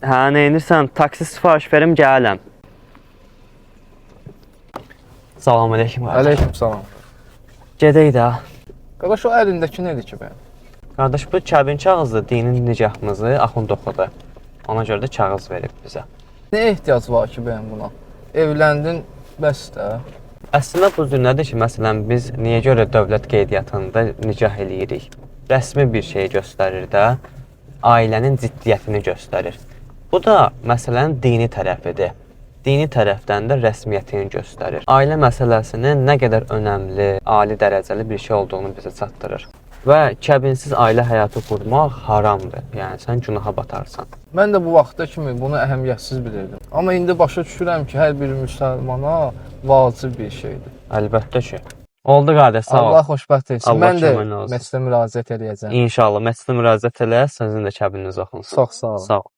Hə, neynirsən? Taksi sifariş verim, gələm. Salam aleyküm. Aleyküm salam. Gedək də. Qardaş, o əlindəki nədir ki bəyəm? Qardaş, bu kəbin kağızdır, dinin nicahımızı Axund oxudu. Ona görə də kağız verib bizə. Nə ehtiyac var ki bəyəm buna? Evləndin, bəs də. Əslində bu cür nədir ki, məsələn, biz niyə görə dövlət qeydiyyatında nicah eləyirik? Rəsmi bir şey göstərir də, ailənin ciddiyyətini göstərir. Bu da məsələnin dini tərəfidir. Dini tərəfdən də rəsmiyyətini göstərir. Ailə məsələsinin nə qədər önəmli, ali dərəcəli bir şey olduğunu bizə çatdırır. Və kəbinsiz ailə həyatı qurmaq haramdır. Yəni sən günaha batarsan. Mən də bu vaxta kimi bunu əhəmiyyətsiz bilirdim. Amma indi başa düşürəm ki, hər bir müsəlmana vacib bir şeydir. Əlbəttə ki. Oldu qardaş, sağ ol. Allah xoşbəxt etsin. Allah Mən də köməyinə olsun. məscidə müraciət edəcəm. İnşallah məscidə müraciət elə, sizin də kəbininiz oxunsun. Çox sağ olun. Sağ ol.